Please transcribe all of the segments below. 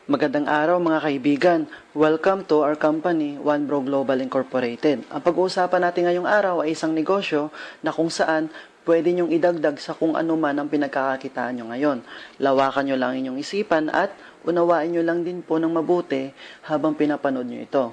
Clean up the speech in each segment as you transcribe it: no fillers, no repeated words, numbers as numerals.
Magandang araw mga kaibigan. Welcome to our company, OneBro Global Incorporated. Ang pag-uusapan natin ngayong araw ay isang negosyo na kung saan pwede nyong idagdag sa kung ano man ang pinagkakakitaan nyo ngayon. Lawakan nyo lang inyong isipan at unawain nyo lang din po ng mabuti habang pinapanood nyo ito.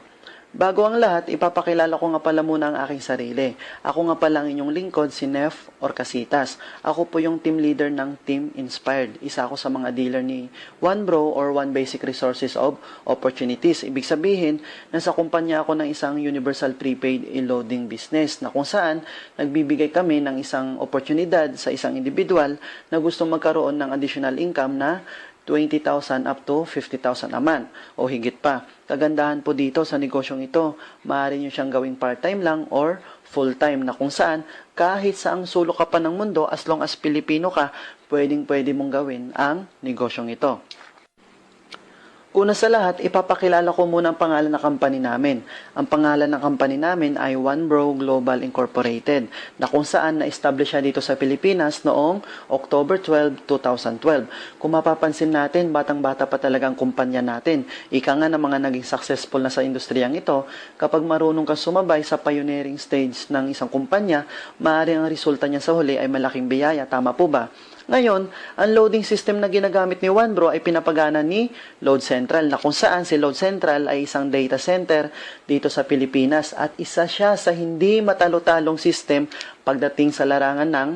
Bago ang lahat, ipapakilala ko nga pala muna ang aking sarili. Ako nga pala ang inyong lingkod, si Nef Orcasitas. Ako po yung team leader ng Team Inspired. Isa ako sa mga dealer ni OneBro or One Basic Resources of Opportunities. Ibig sabihin, nasa kumpanya ako ng isang universal prepaid e-loading business na kung saan nagbibigay kami ng isang oportunidad sa isang individual na gusto magkaroon ng additional income na 20,000 up to 50,000 a month o higit pa. Kagandahan po dito sa negosyong ito, maaari nyo siyang gawing part-time lang or full-time na kung saan kahit saang sulok ka pa ng mundo as long as Pilipino ka, pwedeng-pwede mong gawin ang negosyong ito. Una sa lahat, ipapakilala ko muna ang pangalan ng company namin. Ang pangalan ng company namin ay OneBro Global Incorporated, na kung saan na-establish siya dito sa Pilipinas noong October 12, 2012. Kung mapapansin natin, batang-bata pa talaga ang kumpanya natin. Ika nga ng mga naging successful na sa industriyang ito, kapag marunong kang sumabay sa pioneering stage ng isang kumpanya, maaaring ang resulta niya sa huli ay malaking biyaya. Tama po ba? Ngayon, ang loading system na ginagamit ni OneBro ay pinapagana ni Load Central, na kung saan si Load Central ay isang data center dito sa Pilipinas at isa siya sa hindi matalo-talong system pagdating sa larangan ng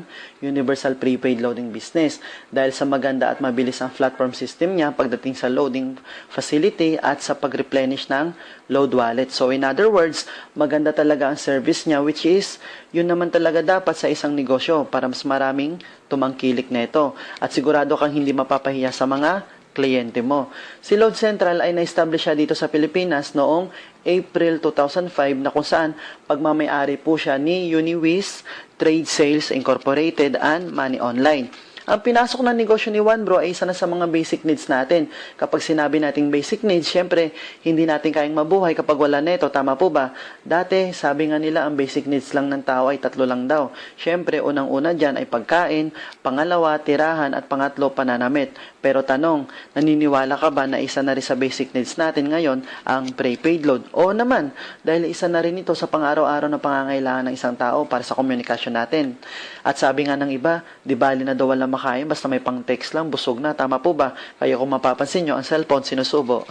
universal prepaid loading business dahil sa maganda at mabilis ang platform system niya pagdating sa loading facility at sa pag-replenish ng load wallet. So in other words, maganda talaga ang service niya, which is yun naman talaga dapat sa isang negosyo para mas maraming tumangkilik nito at sigurado kang hindi mapapahiya sa mga kliyente mo. Si Load Central ay na-establish siya dito sa Pilipinas noong April 2005 na kung saan pagmamay-ari po siya ni Uniwiz Trade Sales Incorporated and Money Online. Ang pinasok na negosyo ni OneBro ay isa na sa mga basic needs natin. Kapag sinabi nating basic needs, syempre, hindi natin kayang mabuhay kapag wala neto. Tama po ba? Dati, sabi nga nila, ang basic needs lang ng tao ay 3 lang daw. Syempre, unang-una dyan ay pagkain, pangalawa, tirahan, at pangatlo, pananamit. Pero tanong, naniniwala ka ba na isa na rin sa basic needs natin ngayon ang prepaid load? Oo naman, dahil isa na rin ito sa pang-araw-araw na pangangailangan ng isang tao para sa komunikasyon natin. At sabi nga ng iba, di bali na daw walang makain, basta may pang-text lang, busog na. Tama po ba? Kaya kung mapapansin nyo, ang cellphone sinusubo.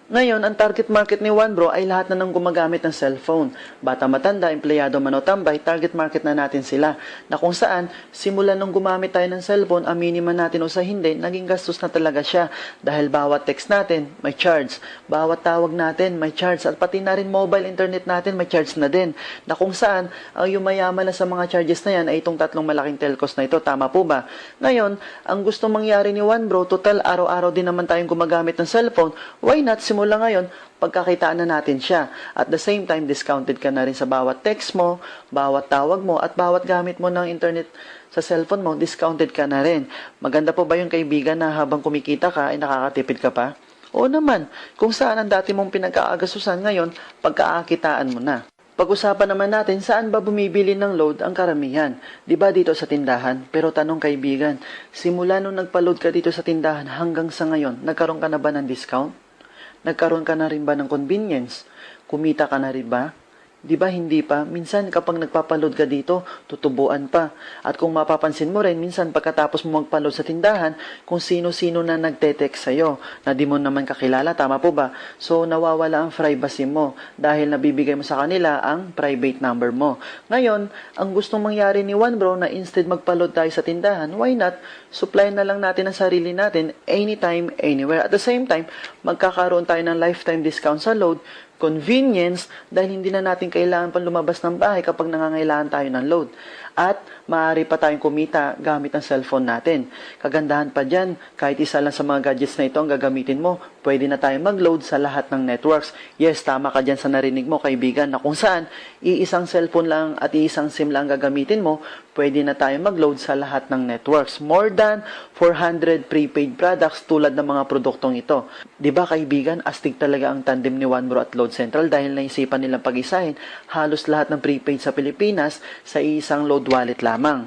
Ngayon, ang target market ni OneBro ay lahat na nang gumagamit ng cellphone. Bata matanda, empleyado man o tambay, target market na natin sila. Na kung saan, simula nung gumamit tayo ng cellphone, aminin man natin o sa hindi, naging gastos na talaga siya. Dahil bawat text natin, may charge. Bawat tawag natin, may charge. At pati na rin mobile internet natin, may charge na din. Na kung saan, ang yumayaman na sa mga charges na yan ay itong 3 malaking telcos na ito. Tama po ba? Ngayon, ang gusto mangyari ni OneBro, total araw-araw din naman tayong gumagamit ng cellphone. Why not simula ngayon, pagkakitaan na natin siya. At the same time, discounted ka na rin sa bawat text mo, bawat tawag mo, at bawat gamit mo ng internet sa cellphone mo, discounted ka na rin. Maganda po ba yung kaibigan na habang kumikita ka, ay nakakatipid ka pa? Oo naman, kung saan ang dati mong pinag-aagasusan ngayon, pagkaakitaan mo na. Pag-usapan naman natin saan ba bumibili ng load ang karamihan. Diba dito sa tindahan? Pero tanong kaibigan, simula nung nagpa-load ka dito sa tindahan hanggang sa ngayon, nagkaroon ka na ba ng discount? Nagkaroon ka na rin ba ng convenience? Kumita ka na rin ba? Di ba hindi pa? Minsan kapag nagpapaload ka dito, tutubuan pa. At kung mapapansin mo rin, minsan pagkatapos mo magpaload sa tindahan, kung sino-sino na nagte-text sa'yo, na di mo naman kakilala, tama po ba? So nawawala ang privacy mo dahil nabibigay mo sa kanila ang private number mo. Ngayon, ang gustong mangyari ni OneBro na instead magpaload tayo sa tindahan, why not? Supply na lang natin ang sarili natin anytime, anywhere. At the same time, magkakaroon tayo ng lifetime discount sa load, convenience, dahil hindi na natin kailangan pang lumabas ng bahay kapag nangangailangan tayo ng load. At maaari pa tayong kumita gamit ang cellphone natin. Kagandahan pa dyan, kahit isa lang sa mga gadgets na ito ang gagamitin mo, pwede na tayong mag-load sa lahat ng networks. Yes, tama ka dyan sa narinig mo kaibigan, na kung saan iisang cellphone lang at iisang SIM lang gagamitin mo, pwede na tayong mag-load sa lahat ng networks. More than 400 prepaid products tulad ng mga produktong ito. Diba kaibigan, astig talaga ang tandem ni OneBro at Load Central dahil naisipan nilang pag-isahin halos lahat ng prepaid sa Pilipinas sa isang load wallet lamang.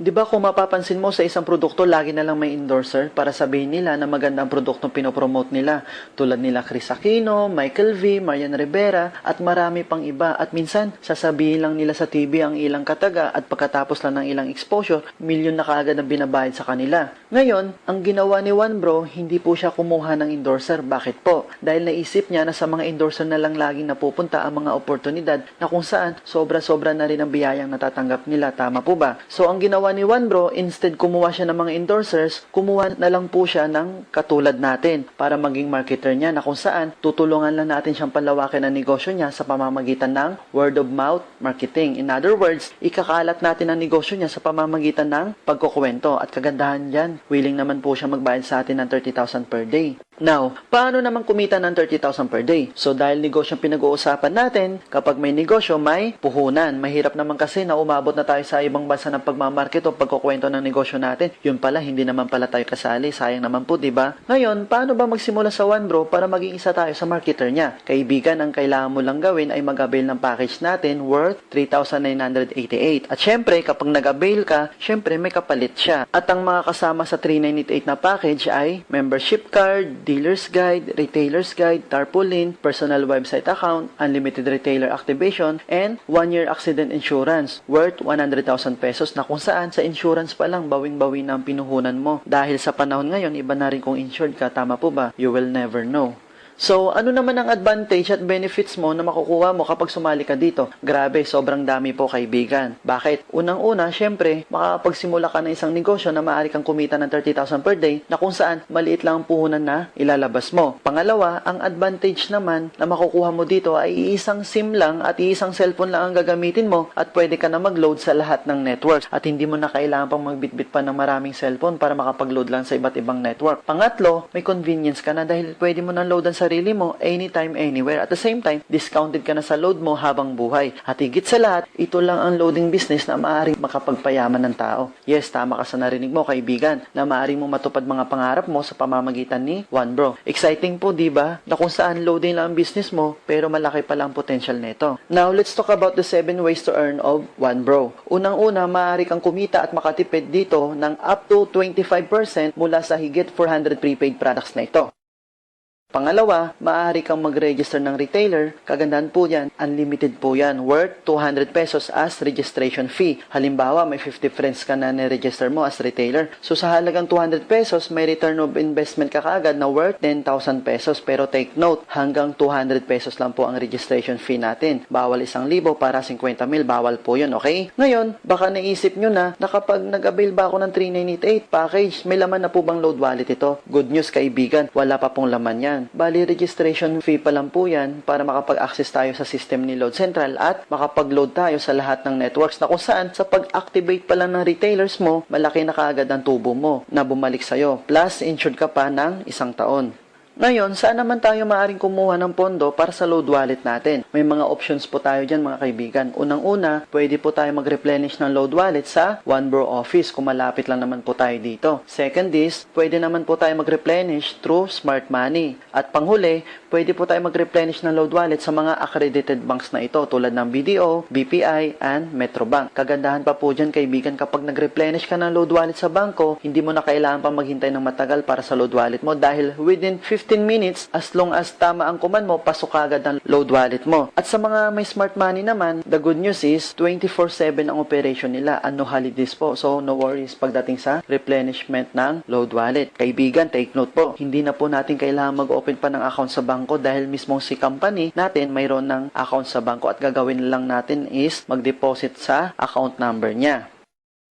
Di ba kung mapapansin mo sa isang produkto, lagi na lang may endorser para sabihin nila na magandang produktong pinopromote nila. Tulad nila Chris Aquino, Michael V, Marian Rivera, at marami pang iba. At minsan, sasabihin lang nila sa TV ang ilang kataga at pagkatapos lang ng ilang exposure, milyon na kaagad ang binabayad sa kanila. Ngayon, ang ginawa ni One Bro, hindi po siya kumuha ng endorser. Bakit po? Dahil naisip niya na sa mga endorser na lang laging napupunta ang mga oportunidad na kung saan sobra-sobra na rin ang biyayang natatanggap nila. Tama po ba? So, ang ginawa ni One Bro, instead kumuha siya ng mga endorsers, kumuha na lang po siya ng katulad natin para maging marketer niya na kung saan tutulungan lang natin siyang palawakin ang negosyo niya sa pamamagitan ng word of mouth marketing. In other words, ikakalat natin ang negosyo niya sa pamamagitan ng pagkukwento. At kagandahan dyan, willing naman po siya magbayad sa atin ng 30,000 per day. Now, paano naman kumita ng 30,000 per day? So, dahil negosyo ang pinag-uusapan natin, kapag may negosyo, may puhunan. Mahirap naman kasi na umabot na tayo sa ibang bansa ng pagmamarket o pagkukwento ng negosyo natin. Yun pala, hindi naman pala tayo kasali. Sayang naman po, diba? Ngayon, paano ba magsimula sa One Bro para maging isa tayo sa marketer niya? Kaibigan, ang kailangan mo lang gawin ay mag-avail ng package natin worth 3,988. At syempre, kapag nag-avail ka, syempre may kapalit siya. At ang mga kasama sa 3,988 na package ay membership card, dealer's guide, retailer's guide, tarpaulin, personal website account, unlimited retailer activation, and 1-year accident insurance worth 100,000 pesos na kung saan sa insurance pa lang bawing-bawi na ang pinuhunan mo. Dahil sa panahon ngayon, iba na rin kung insured ka, tama po ba? You will never know. So, ano naman ang advantage at benefits mo na makukuha mo kapag sumali ka dito? Grabe, sobrang dami po kaibigan. Bakit? Unang-una, syempre, makakapagsimula ka ng isang negosyo na maaari kang kumita ng 30,000 per day na kung saan maliit lang ang puhunan na ilalabas mo. Pangalawa, ang advantage naman na makukuha mo dito ay iisang SIM lang at iisang cellphone lang ang gagamitin mo at pwede ka na mag-load sa lahat ng networks at hindi mo na kailangan pang magbitbit pa ng maraming cellphone para makapag-load lang sa iba't ibang network. Pangatlo, may convenience ka na dahil pwede mo na loadan sa sarili mo anytime, anywhere. At the same time, discounted ka na sa load mo habang buhay. At higit sa lahat, ito lang ang loading business na maaaring makapagpayaman ng tao. Yes, tama ka sa narinig mo, kaibigan, na maaaring mo matupad mga pangarap mo sa pamamagitan ni One Bro. Exciting po, di ba? Na kung saan loading lang ang business mo, pero malaki pala ang potential nito. Now, let's talk about the 7 ways to earn of One Bro. Unang-una, maaari kang kumita at makatipid dito ng up to 25% mula sa higit 400 prepaid products na ito. Pangalawa, maaari kang mag-register ng retailer. Kagandahan po yan, unlimited po yan, worth 200 pesos as registration fee. Halimbawa, may 50 friends ka na ni-register mo as retailer. So, sa halagang 200 pesos, may return of investment ka kaagad na worth 10,000 pesos. Pero take note, hanggang 200 pesos lang po ang registration fee natin. Bawal 1,000 para 50 mil, bawal po yun, okay? Ngayon, baka naisip nyo na kapag nag-avail ba ako ng 3,988 package, may laman na po bang load wallet ito? Good news, kaibigan, wala pa pong laman yan. Bali, registration fee pa lang po yan para makapag-access tayo sa system ni Load Central at makapag-load tayo sa lahat ng networks na kung saan sa pag-activate pa lang ng retailers mo, malaki na kaagad ang tubo mo na bumalik sa'yo. Plus, insured ka pa ng 1 taon. Ngayon, saan naman tayo maaaring kumuha ng pondo para sa load wallet natin? May mga options po tayo dyan mga kaibigan. Unang-una, pwede po tayo mag-replenish ng load wallet sa One Bro office kung malapit lang naman po tayo dito. Second is, pwede naman po tayo mag-replenish through smart money. At panghuli, pwede po tayo mag-replenish ng load wallet sa mga accredited banks na ito tulad ng BDO, BPI, and Metrobank. Kagandahan pa po dyan kaibigan kapag nag-replenish ka ng load wallet sa bangko, hindi mo na kailangan pa maghintay ng matagal para sa load wallet mo dahil within 15 minutes, as long as tama ang command mo, pasok agad ang load wallet mo. At sa mga may smart money naman, the good news is 24/7 ang operation nila and no holidays po. So, no worries pagdating sa replenishment ng load wallet. Kaibigan, take note po, hindi na po natin kailangan mag-open pa ng account sa bangko dahil mismong si company natin mayroon ng account sa bangko at gagawin lang natin is mag-deposit sa account number niya.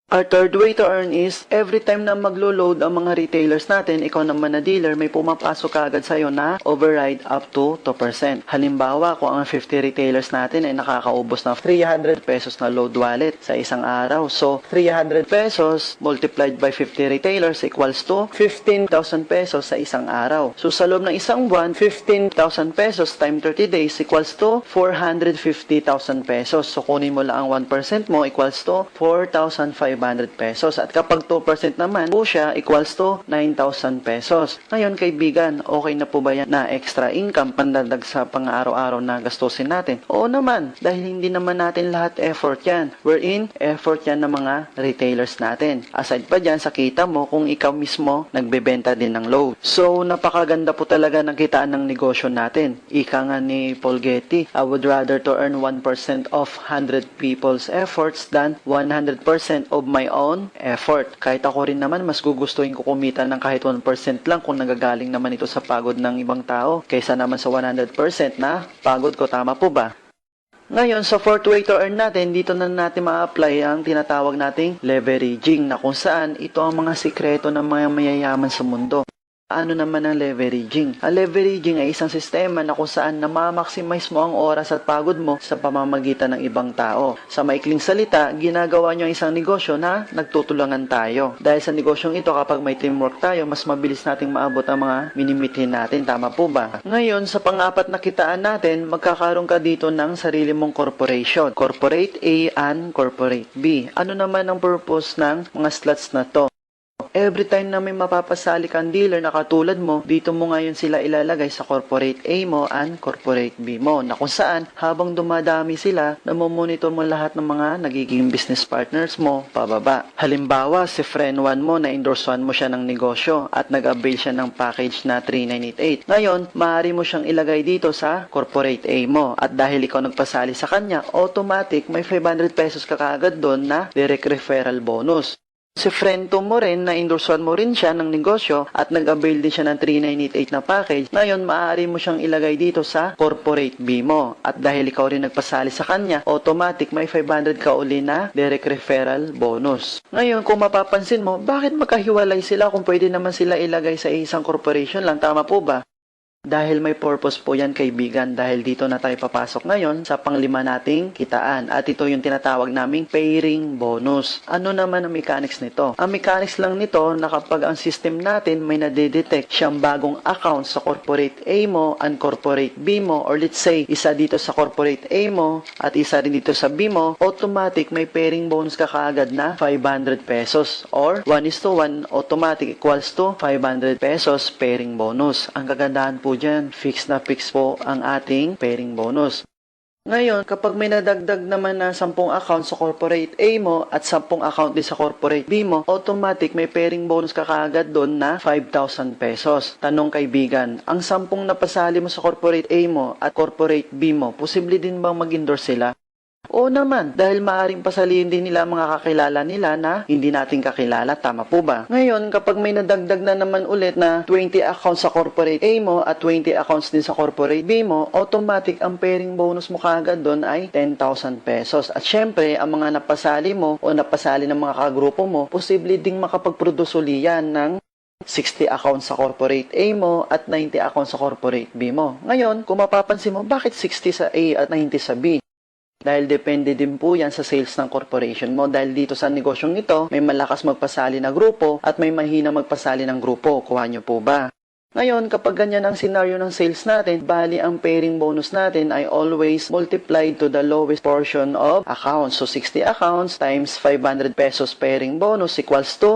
Our third way to earn is, every time na maglo-load ang mga retailers natin, ikaw naman na dealer, may pumapasok agad sa'yo na override up to 2%. Halimbawa, kung ang 50 retailers natin ay nakakaubos ng 300 pesos na load wallet sa isang araw. So, 300 pesos multiplied by 50 retailers equals to 15,000 pesos sa isang araw. So, sa loob ng isang buwan, 15,000 pesos times 30 days equals to 450,000 pesos. So, kunin mo lang ang 1% mo equals to 4,500 500 pesos. At kapag 2% naman po siya equals to 9,000 pesos. Ngayon kaibigan, okay na po ba yan na extra income pandadag sa pang-araw-araw na gastusin natin? Oo naman, dahil hindi naman natin lahat effort yan. Wherein, effort yan ng mga retailers natin. Aside pa dyan, sa kita mo kung ikaw mismo nagbebenta din ng load. So, napakaganda po talaga ng kitaan ng negosyo natin. Ika nga ni Paul Getty, I would rather to earn 1% of 100 people's efforts than 100% of my own effort. Kahit ako rin naman, mas gugustuhin ko kumita ng kahit 1% lang kung nagagaling naman ito sa pagod ng ibang tao kaysa naman sa 100% na pagod ko. Tama po ba? Ngayon, sa fourth way to earn natin, dito na natin ma-apply ang tinatawag nating leveraging na kung saan ito ang mga sikreto ng mga mayayaman sa mundo. Ano naman ang leveraging? Ang leveraging ay isang sistema na kung saan na-maximize mo ang oras at pagod mo sa pamamagitan ng ibang tao. Sa maikling salita, ginagawa nyo ang isang negosyo na nagtutulungan tayo. Dahil sa negosyong ito, kapag may teamwork tayo, mas mabilis nating maabot ang mga minimithin natin. Tama po ba? Ngayon, sa pang-apat na kitaan natin, magkakaroon ka dito ng sarili mong corporation. Corporate A and Corporate B. Ano naman ang purpose ng mga slots na to? Every time na may mapapasali kang dealer na katulad mo, dito mo ngayon sila ilalagay sa corporate A mo and corporate B mo, na kung saan habang dumadami sila, namomonitor mo lahat ng mga nagiging business partners mo pababa. Halimbawa, si friend 1 mo na endorsean mo siya ng negosyo at nag-avail siya ng package na 3988. Ngayon, maaari mo siyang ilagay dito sa corporate A mo at dahil ikaw nagpasali sa kanya, automatic may 500 pesos ka kaagad doon na direct referral bonus. Si friend 2 mo rin na endorsean mo rin siya ng negosyo at nag-avail din siya ng 3988 na package. Ngayon, maaari mo siyang ilagay dito sa corporate B mo. At dahil ikaw rin nagpasali sa kanya, automatic may 500 ka uli na direct referral bonus. Ngayon, kung mapapansin mo, bakit magkahiwalay sila kung pwede naman sila ilagay sa isang corporation lang? Tama po ba? Dahil may purpose po yan kaibigan, dahil dito na tayo papasok ngayon sa panglima nating kitaan at ito yung tinatawag naming pairing bonus. Ano naman ang mechanics nito? Ang mechanics lang nito na kapag ang system natin may nadedetect siyang bagong account sa corporate A mo and corporate B mo, or let's say isa dito sa corporate A mo at isa rin dito sa B mo, automatic may pairing bonus ka kaagad na 500 pesos or 1:1 automatic equals to 500 pesos pairing bonus. Ang kagandahan po dyan, fix na fix po ang ating pairing bonus. Ngayon, kapag may nadagdag naman na 10 account sa corporate A mo at 10 account din sa corporate B mo, automatic may pairing bonus ka kaagad doon na 5,000 pesos. Tanong kaibigan, ang 10 napasali mo sa corporate A mo at corporate B mo, posible din bang mag-endorse sila? Oo naman, dahil maaaring pasalihin din nila mga kakilala nila na hindi natin kakilala. Tama po ba? Ngayon, kapag may nadagdag na naman ulit na 20 accounts sa corporate A mo at 20 accounts din sa corporate B mo, automatic ang pairing bonus mo kaagad doon ay 10,000 pesos. At syempre, ang mga napasali mo o napasali ng mga kagrupo mo, posible ding makapag-produce uli yan ng 60 accounts sa corporate A mo at 90 accounts sa corporate B mo. Ngayon, kung mapapansin mo, bakit 60 sa A at 90 sa B? Dahil depende din po yan sa sales ng corporation mo. Dahil dito sa negosyong ito, may malakas magpasali na grupo at may mahina magpasali ng grupo. Kuha nyo po ba? Ngayon, kapag ganyan ang scenario ng sales natin, bali ang pairing bonus natin ay always multiplied to the lowest portion of accounts. So, 60 accounts times 500 pesos pairing bonus equals to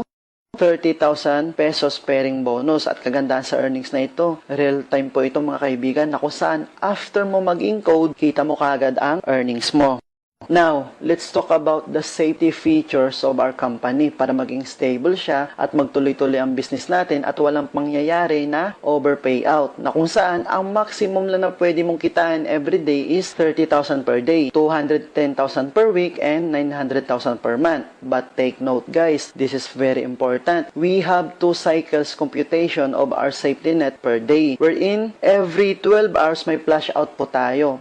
30,000 pesos pairing bonus. At kagandahan sa earnings na ito, real time po ito mga kaibigan, na kung saan after mo mag-encode, kita mo kagad ang earnings mo. Now, let's talk about the safety features of our company para maging stable siya at magtuloy-tuloy ang business natin at walang pangyayari na overpayout, na kung saan ang maximum lang na pwede mong kitain everyday is 30,000 per day, 210,000 per week, and 900,000 per month. But take note guys, this is very important. We have 2 cycles computation of our safety net per day, wherein every 12 hours may flash out po tayo.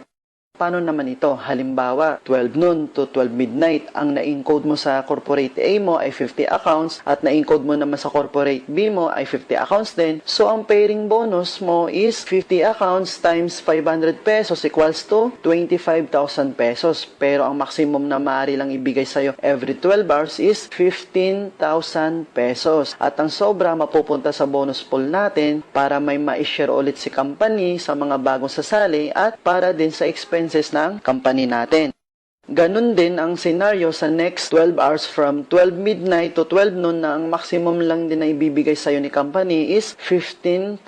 Paano naman ito? Halimbawa, 12 noon to 12 midnight, ang na-encode mo sa corporate A mo ay 50 accounts at na-encode mo naman sa corporate B mo ay 50 accounts din. So, ang pairing bonus mo is 50 accounts times 500 pesos equals to 25,000 pesos. Pero ang maximum na maaari lang ibigay sa'yo every 12 hours is 15,000 pesos. At ang sobra mapupunta sa bonus pool natin para may ma-share ulit si company sa mga bagong sasali at para din sa expenses ng company natin. Ganun din ang scenario sa next 12 hours from 12 midnight to 12 noon na ang maximum lang din na ibibigay sa'yo ni company is 15,000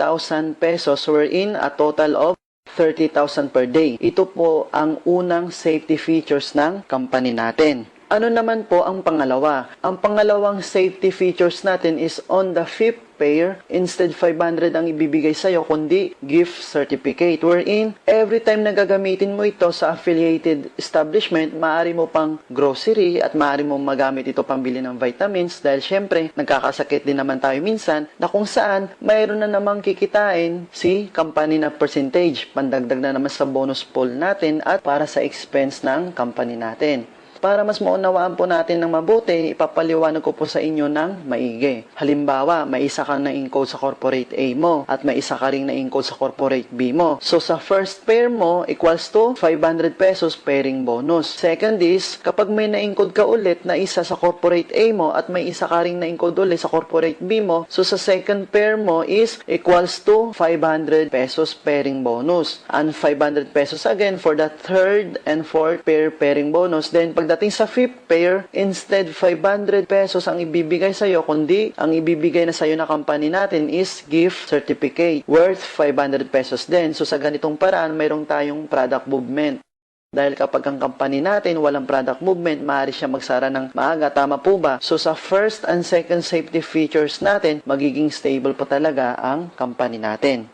pesos wherein a total of 30,000 per day. Ito po ang unang safety features ng company natin. Ano naman po ang pangalawa? Ang pangalawang safety features natin is on the fifth pair, instead 500 ang ibibigay sa'yo, kundi gift certificate. Wherein, every time na gagamitin mo ito sa affiliated establishment, maaari mo pang grocery at maaari mo magamit ito pambili ng vitamins dahil syempre, nagkakasakit din naman tayo minsan na kung saan mayroon na namang kikitain si company na percentage. Pandagdag na naman sa bonus pool natin at para sa expense ng company natin. Para mas maunawaan po natin ng mabuti, ipapaliwanag ko po sa inyo ng maigi. Halimbawa, may isa kang na-encode sa corporate A mo at may isa ka ring na-encode sa corporate B mo. So, sa first pair mo, equals to 500 pesos pairing bonus. Second is, kapag may na-encode ka ulit na isa sa corporate A mo at may isa ka ring na-encode ulit sa corporate B mo, so sa second pair mo is equals to 500 pesos pairing bonus. And 500 pesos again for the third and fourth pair pairing bonus. Then, pagdating sa fifth pair, instead 500 pesos ang ibibigay sa'yo, kundi ang ibibigay na sa'yo na company natin is gift certificate worth 500 pesos din. So sa ganitong paraan, mayroong tayong product movement. Dahil kapag ang company natin walang product movement, maaari siya magsara ng maaga. Tama po ba? So sa first and second safety features natin, magiging stable po talaga ang company natin.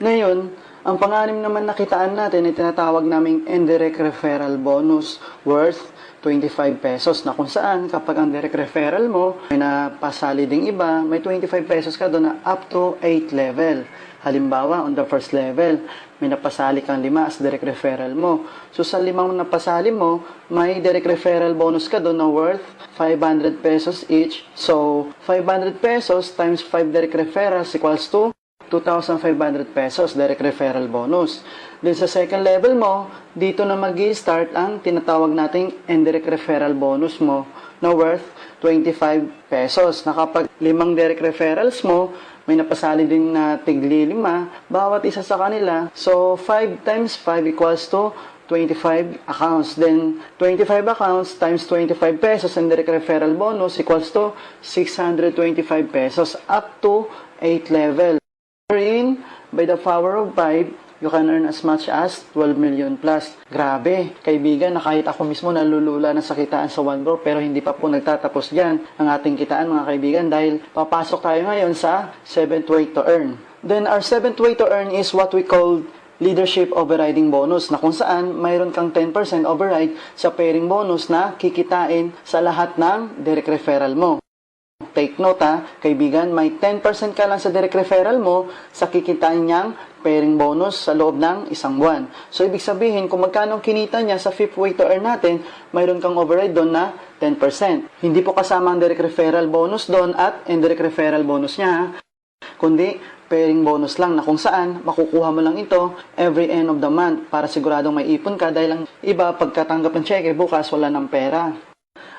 Ngayon, ang pang-anim naman nakitaan natin ay tinatawag naming indirect referral bonus worth 25 pesos na kung saan kapag ang direct referral mo may napasali ding iba, may 25 pesos ka doon na up to 8 level. Halimbawa, on the first level, may napasali kang 5 as direct referral mo. So sa 5 napasali mo, may direct referral bonus ka doon na worth 500 pesos each. So 500 pesos times 5 direct referrals equals to 2,500 pesos direct referral bonus. Then sa second level mo, dito na mag-i-start ang tinatawag nating indirect referral bonus mo na worth 25 pesos. Na kapag 5 direct referrals mo, may napasali din na tigli 5, bawat isa sa kanila. So 5 times 5 equals to 25 accounts. Then 25 accounts times 25 pesos and direct referral bonus equals to 625 pesos up to 8 level. Wherein, by the power of 5, you can earn as much as 12 million plus. Grabe, kaibigan, na kahit ako mismo nalulula na sa kitaan sa OneBro, pero hindi pa po nagtatapos dyan ang ating kitaan mga kaibigan dahil papasok tayo ngayon sa 7th way to earn. Then our 7th way to earn is what we call leadership overriding bonus na kung saan mayroon kang 10% override sa pairing bonus na kikitain sa lahat ng direct referral mo. Take note kaibigan, may 10% ka lang sa direct referral mo sa kikitain niyang pairing bonus sa loob ng isang buwan. So, ibig sabihin, kung magkano kinita niya sa fifth way to earn natin, mayroon kang override doon na 10%. Hindi po kasama ang direct referral bonus doon at indirect referral bonus niya, kundi pairing bonus lang na kung saan makukuha mo lang ito every end of the month para siguradong may ipon ka dahil ang iba pagkatanggap ng cheque bukas wala ng pera.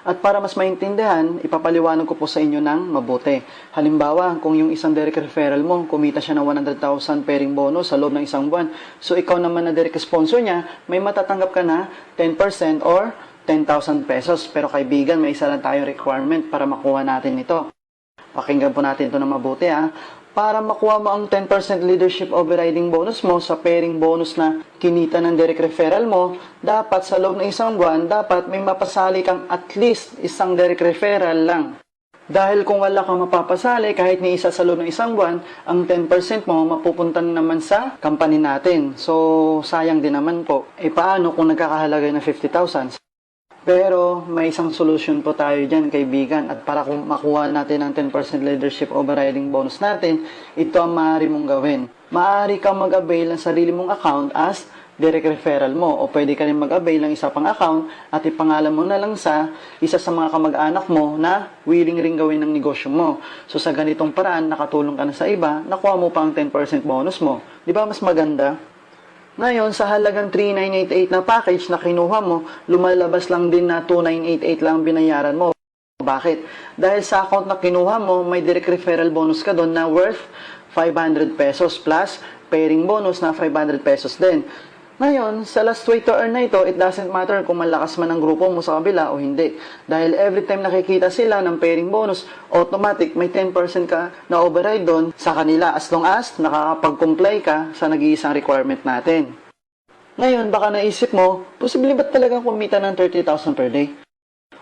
At para mas maintindihan, ipapaliwanag ko po sa inyo ng mabuti. Halimbawa, kung yung isang direct referral mo, kumita siya ng 100,000 pairing bonus sa loob ng isang buwan. So, ikaw naman na direct sponsor niya, may matatanggap ka na 10% or 10,000 pesos. Pero kaibigan, may isa lang tayong requirement para makuha natin ito. Pakinggan po natin ito ng mabuti Para makuha mo ang 10% leadership overriding bonus mo sa pairing bonus na kinita ng direct referral mo, dapat sa loob ng isang buwan, dapat may mapasali kang at least isang direct referral lang. Dahil kung wala kang mapapasali, kahit ni isa sa loob ng isang buwan, ang 10% mo mapupunta naman sa company natin. So, sayang din naman po. Paano kung nagkakahalaga ng 50,000? Pero may isang solution po tayo dyan, kaibigan. At para kung makuha natin ang 10% leadership overriding bonus natin, ito ang maaari mong gawin. Maaari kang mag-avail ng sarili mong account as direct referral mo. O pwede ka rin mag-avail ng isa pang account at ipangalan mo na lang sa isa sa mga kamag-anak mo na willing ring gawin ng negosyo mo. So sa ganitong paraan, nakatulong ka na sa iba, nakuha mo pa ang 10% bonus mo. Di ba mas maganda? Ngayon, sa halagang 3,988 na package na kinuha mo, lumalabas lang din na 2,988 lang binayaran mo. Bakit? Dahil sa account na kinuha mo, may direct referral bonus ka doon na worth 500 pesos plus pairing bonus na 500 pesos din. Ngayon, sa last way to earn na ito, it doesn't matter kung malakas man ang grupo mo sa kabila o hindi. Dahil every time nakikita sila ng pairing bonus, automatic may 10% ka na override doon sa kanila as long as nakakapag-comply ka sa nag-iisang requirement natin. Ngayon, baka naisip mo, posible ba talagang kumita ng 30,000 per day?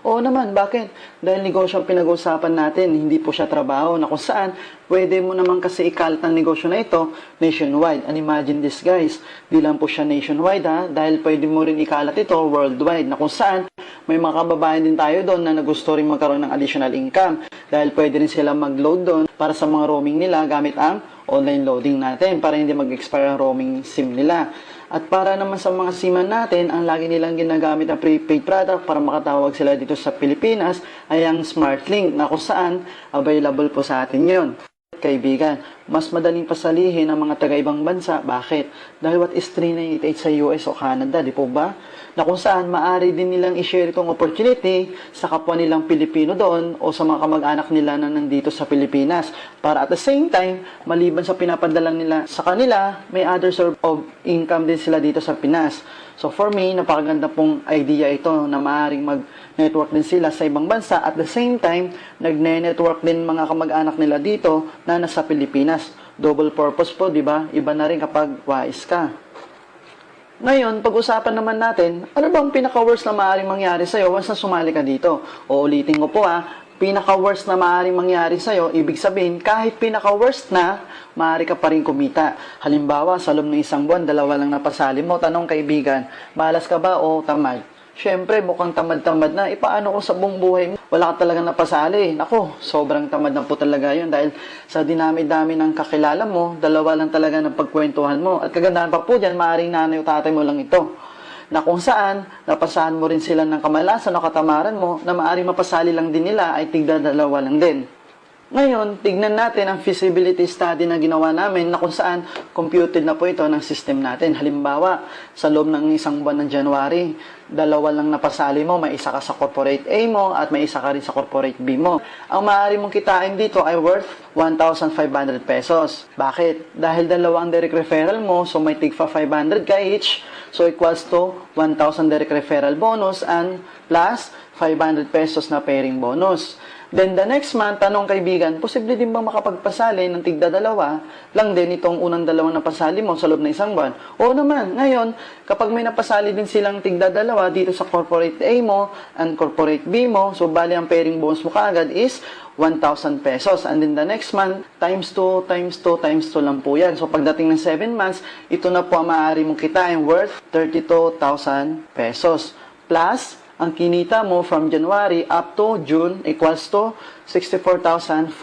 Oo naman, bakit? Dahil negosyo ang pinag-uusapan natin, hindi po siya trabaho na kung saan pwede mo naman kasi ikalat ang negosyo na ito nationwide. And imagine this guys, di lang po siya nationwide ha, dahil pwede mo rin ikalat ito worldwide na kung saan may mga kababayan din tayo doon na gusto rin magkaroon ng additional income dahil pwede rin sila mag-load doon para sa mga roaming nila gamit ang online loading natin para hindi mag-expire ang roaming SIM nila. At para naman sa mga SIM-an natin, ang lagi nilang ginagamit ang prepaid product para makatawag sila dito sa Pilipinas ay ang SmartLink na kung saan available po sa atin yun. Kaibigan, mas madaling pasalihin ang mga taga-ibang bansa. Bakit? Dahil what is 398 sa US o Canada, di po ba? Na kung saan maaari din nilang i-share itong opportunity sa kapwa nilang Pilipino doon o sa mga kamag-anak nila na nandito sa Pilipinas. Para at the same time, maliban sa pinapadala nila sa kanila, may other source of income din sila dito sa Pinas. So for me, napakaganda pong idea ito na maaaring mag-network din sila sa ibang bansa. At the same time, nagne-network din mga kamag-anak nila dito na nasa Pilipinas. Double purpose po, di ba? Iba na rin kapag wise ka. Ngayon, pag-usapan naman natin, ano bang pinaka-worst na maaaring mangyari sa'yo once na sumali ka dito? O ulitin ko po pinaka-worst na maaaring mangyari sa'yo, ibig sabihin, kahit pinaka-worst na, maaari ka pa rin kumita. Halimbawa, sa loob ng isang buwan, 2 lang napasali mo. Tanong kaibigan, malas ka ba o tamad? Siyempre, mukhang tamad-tamad na. Paano kung sa buong buhay mo, wala ka talagang napasali? Nako, sobrang tamad na po talaga yun. Dahil sa dinami-dami ng kakilala mo, 2 lang talaga ng pagkwentuhan mo. At kagandahan pa po dyan, maaaring nanay o tatay mo lang ito. Na kung saan, napasahan mo rin sila ng kamalasan o katamaran mo, na maaaring mapasali lang din nila ay tigda 2 lang din. Ngayon, tignan natin ang feasibility study na ginawa namin na kung saan computed na po ito ng system natin. Halimbawa, sa loob ng isang buwan ng January, 2 lang napasali mo, may isa ka sa corporate A mo at may isa ka rin sa corporate B mo. Ang maaari mong kitain dito ay worth 1,500 pesos. Bakit? Dahil 2 ang direct referral mo, so may tigpa 500 ka each, so equals to 1,000 direct referral bonus and plus 500 pesos na pairing bonus. Then the next month, tanong kaibigan, posible din bang makapagpasali ng tigda 2 lang din itong unang 2 na pasali mo sa loob ng isang buwan? Oo naman. Ngayon, kapag may napasali din silang tigda 2 dito sa corporate A mo and corporate B mo, so bali ang pairing bonus mo kaagad is 1,000 pesos. And then the next month, times 2, times 2, times 2 lang po yan. So pagdating ng 7 months, ito na po ang maaari mong kitain worth 32,000 pesos. Plus, ang kinita mo from January up to June equals to 64,500.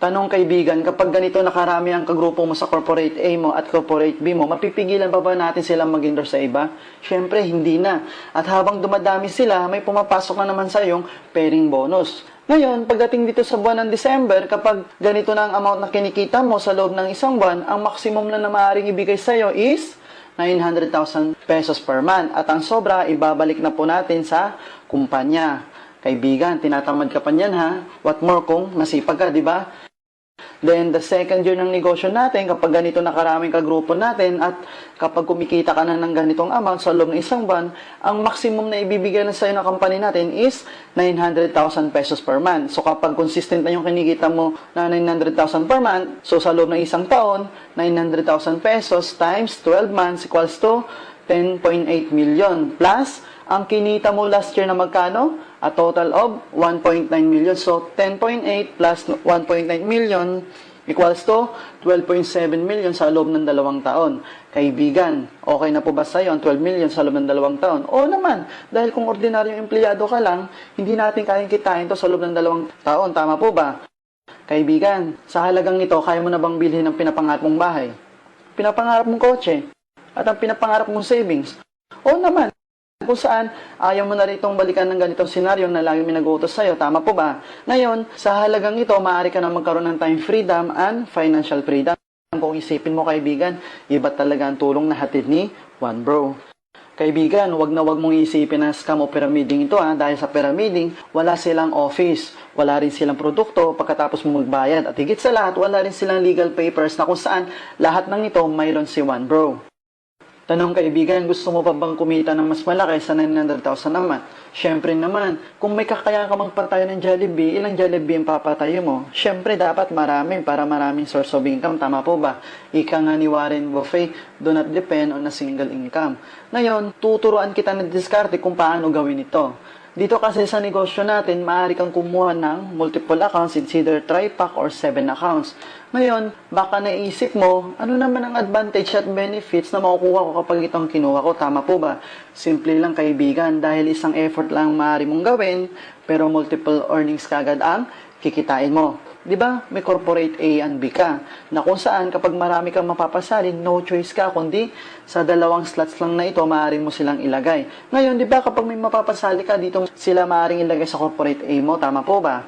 Tanong kaibigan, kapag ganito nakarami ang kagrupo mo sa corporate A mo at corporate B mo, mapipigilan pa ba natin silang mag-endorse sa iba? Siyempre, hindi na. At habang dumadami sila, may pumapasok na naman sa iyong pairing bonus. Ngayon, pagdating dito sa buwan ng December, kapag ganito na ang amount na kinikita mo sa loob ng isang buwan, ang maximum na maaaring ibigay sa iyo is 900,000 pesos per month. At ang sobra, ibabalik na po natin sa kumpanya. Kaibigan, tinatamad ka pa niyan ha? What more kung nasipag ka, di ba? Then, the second year ng negosyo natin, kapag ganito nakaraming kagrupo natin at kapag kumikita ka na ng ganitong amount sa loob ng isang buwan, ang maximum na ibibigay na sa'yo ng company natin is 900,000 pesos per month. So, kapag consistent na yung kinikita mo na 900,000 per month, so sa loob ng isang taon, 900,000 pesos times 12 months equals to 10.8 million. Plus, ang kinita mo last year na magkano? A total of 1.9 million. So, 10.8 plus 1.9 million equals to 12.7 million sa loob ng 2 taon. Kaibigan, okay na po ba sa'yo ang 12 million sa loob ng 2 taon? Oo naman, dahil kung ordinaryong empleyado ka lang, hindi natin kayang kitain to sa loob ng 2 taon. Tama po ba? Kaibigan, sa halagang ito, kaya mo na bang bilhin ang pinapangarap mong bahay? Pinapangarap mong kotse? At ang pinapangarap mong savings? Oo naman. Kung saan ayaw mo na ritong balikan ng ganitong senaryo na lagi minagutos sa'yo. Tama po ba? Ngayon, sa halagang ito, maaari ka na magkaroon ng time freedom and financial freedom. Kung isipin mo kaibigan, iba talaga ang tulong na hatid ni One Bro. Kaibigan, wag na wag mong isipin na scam o pyramiding ito dahil sa pyramiding, wala silang office, wala rin silang produkto pagkatapos mo magbayad. At higit sa lahat, wala rin silang legal papers na kung saan lahat ng ito mayroon si One Bro. Tanong kaibigan, gusto mo pa bang kumita ng mas malaki sa 900,000 naman? Siyempre naman, kung may kakaya ka magpatayo ng Jollibee, ilang Jollibee ang papatayo mo? Siyempre dapat marami para maraming source of income, tama po ba? Ika nga ni Warren Buffett, do not depend on a single income. Ngayon, tuturuan kita ng diskarte kung paano gawin ito. Dito kasi sa negosyo natin, maaari kang kumuha ng multiple accounts, it's either tri-pack or 7 accounts. Ngayon, baka naisip mo, ano naman ang advantage at benefits na makukuha ko kapag itong kinuha ko? Tama po ba? Simple lang kaibigan, dahil isang effort lang maaari mong gawin, pero multiple earnings kagad ang kikitain mo. Di ba? May corporate A and B ka, na kung saan kapag marami kang mapapasali, no choice ka, kundi sa dalawang slots lang na ito, maaari mo silang ilagay. Ngayon, di ba kapag may mapapasali ka, dito sila maaaring ilagay sa corporate A mo, tama po ba?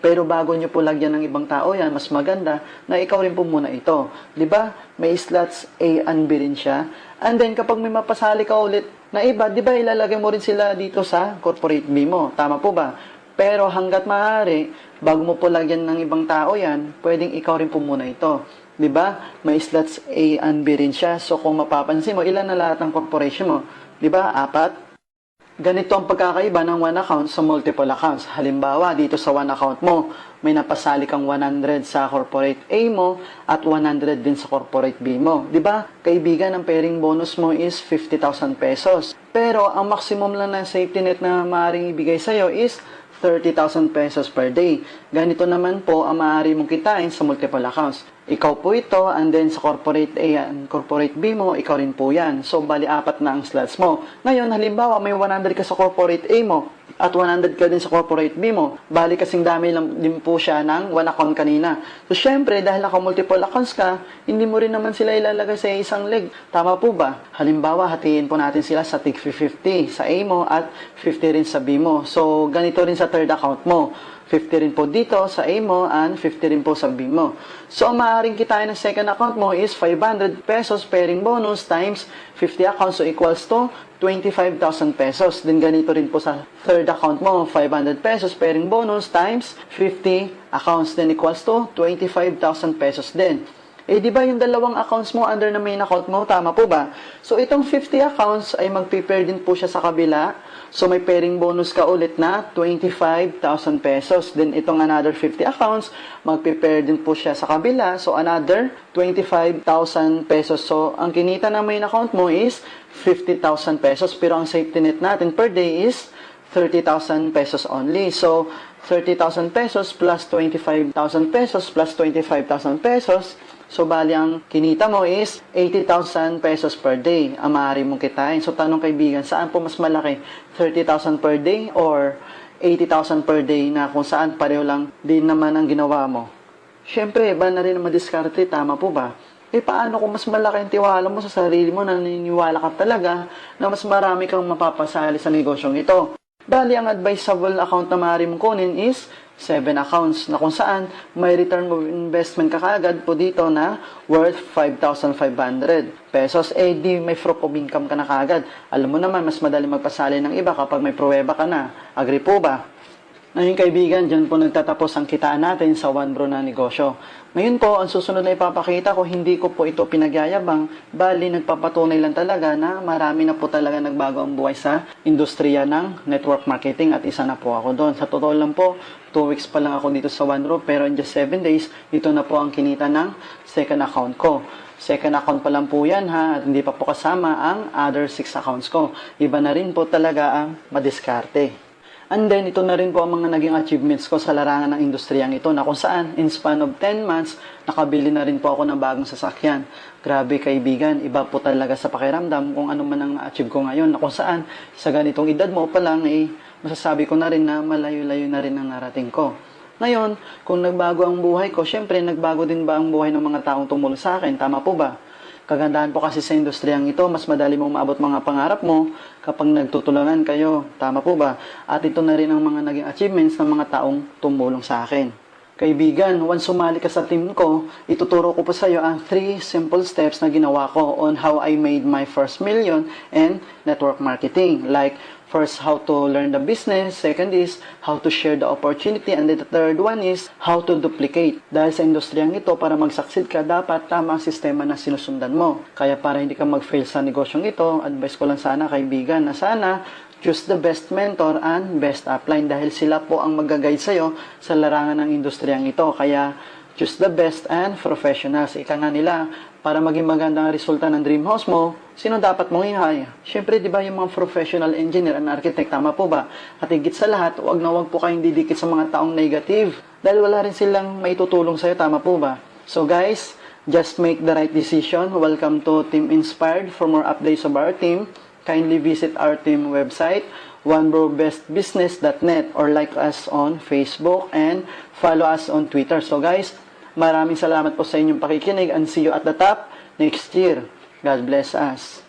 Pero bago nyo po lagyan ng ibang tao yan, mas maganda na ikaw rin po muna ito. Di ba? May slots A and B rin siya. And then, kapag may mapasali ka ulit na iba, di ba ilalagay mo rin sila dito sa corporate B mo, tama po ba? Pero hanggat maaari, bago mo po lagyan ng ibang tao yan, pwedeng ikaw rin po muna ito. Di ba? May slots A and B rin siya. So kung mapapansin mo, ilan na lahat ng corporation mo? Di ba? 4. Ganito ang pagkakaiba ng one account sa multiple accounts. Halimbawa, dito sa one account mo, may napasali kang 100 sa corporate A mo at 100 din sa corporate B mo. Di ba? Kaibigan, ang pairing bonus mo is 50,000 pesos. Pero ang maximum lang na safety net na maaaring ibigay sa'yo is 30,000 pesos per day. Ganito naman po ang maaari mong kitain sa multiple accounts. Ikaw po ito, and then sa corporate A and corporate B mo, ikaw rin po yan. So, bali 4 na ang slots mo. Ngayon, halimbawa, may 100 ka sa corporate A mo at 100 ka din sa corporate B mo. Bali kasing dami lang din po siya ng one account kanina. So, syempre, dahil naka-multiple accounts ka, hindi mo rin naman sila ilalagay sa isang leg. Tama po ba? Halimbawa, hatiin po natin sila sa tig 50 sa A mo at 50 rin sa B mo. So, ganito rin sa third account mo. 50 rin po dito sa A mo and 50 rin po sa B mo. So, ang maaaring kitain ng second account mo is 500 pesos pairing bonus times 50 accounts, so equals to 25,000 pesos. Then, ganito rin po sa third account mo, 500 pesos pairing bonus times 50 accounts, then equals to 25,000 pesos din. Eh, di ba yung dalawang accounts mo under na main account mo? Tama po ba? So, itong 50 accounts ay mag-prepare din po siya sa kabila. So, may pairing bonus ka ulit na 25,000 pesos. Then, itong another 50 accounts, mag-prepare din po siya sa kabila. So, another 25,000 pesos. So, ang kinita na main account mo is 50,000 pesos. Pero ang safety net natin per day is 30,000 pesos only. So, 30,000 pesos plus 25,000 pesos plus 25,000 pesos. So, bali ang kinita mo is 80,000 pesos per day ang maaari mong kitain. So, tanong kaibigan, saan po mas malaki? 30,000 per day or 80,000 per day na kung saan pareho lang din naman ang ginawa mo? Siyempre, iba na rin ang madiskarte, tama po ba? Eh, paano kung mas malaki ang tiwala mo sa sarili mo, naniniwala ka talaga na mas marami kang mapapasali sa negosyong ito? Bali, ang advisable account na maaari mong kunin is 7 accounts na kung saan may return of investment ka kaagad po dito na worth 5,500 pesos. Eh, di may proof of income ka na kaagad. Alam mo naman, mas madali magpasali ng iba kapag may pruweba ka na. Agree po ba? Ngayon kaibigan, dyan po nagtatapos ang kitaan natin sa One Bro na negosyo. Ngayon po, ang susunod na ipapakita ko, hindi ko po ito pinagyayabang, bali nagpapatunay lang talaga na marami na po talaga nagbago ang buhay sa industriya ng network marketing at isa na po ako doon. Sa totoo lang po, 2 weeks pa lang ako dito sa One Bro, pero in just 7 days, ito na po ang kinita ng second account ko. Second account pa lang po yan ha, at hindi pa po kasama ang other 6 accounts ko. Iba na rin po talaga ang madiskarte. And then, ito na rin po ang mga naging achievements ko sa larangan ng industriyang ito na kung saan, in span of 10 months, nakabili na rin po ako ng bagong sasakyan. Grabe kaibigan, iba po talaga sa pakiramdam kung ano man ang na-achieve ko ngayon na kung saan, sa ganitong edad mo pa lang, masasabi ko na rin na malayo-layo na rin ang narating ko. Ngayon, kung nagbago ang buhay ko, syempre, nagbago din ba ang buhay ng mga taong tumulong sa akin? Tama po ba? Kagandahan po kasi sa industriyang ito, mas madali mong maabot mga pangarap mo kapag nagtutulungan kayo. Tama po ba? At ito na rin ang mga naging achievements ng mga taong tumulong sa akin. Kaibigan, once sumali ka sa team ko, ituturo ko po sa iyo ang 3 simple steps na ginawa ko on how I made my first million and network marketing. Like, first, how to learn the business. Second is, how to share the opportunity. And then the third one is, how to duplicate. Dahil sa industriyang ito, para mag-succeed ka, dapat tama ang sistema na sinusundan mo. Kaya para hindi ka mag-fail sa negosyong ito, advice ko lang sana, kaibigan, na sana choose the best mentor and best upline dahil sila po ang mag-guide sa'yo sa larangan ng industriyang ito. Kaya, choose the best and professionals. Ika nga nila, para maging magandang resulta ng dream house mo, sino dapat mong i-hire? Siyempre, di ba yung mga professional engineer and architect, tama po ba? At higit sa lahat, wag po kayong didikit sa mga taong negative dahil wala rin silang maitutulong sa'yo, tama po ba? So guys, just make the right decision. Welcome to Team Inspired. For more updates of our team, kindly visit our team website, onebrobestbusiness.net, or like us on Facebook and follow us on Twitter. So guys, maraming salamat po sa inyong pakikinig and see you at the top next year. God bless us.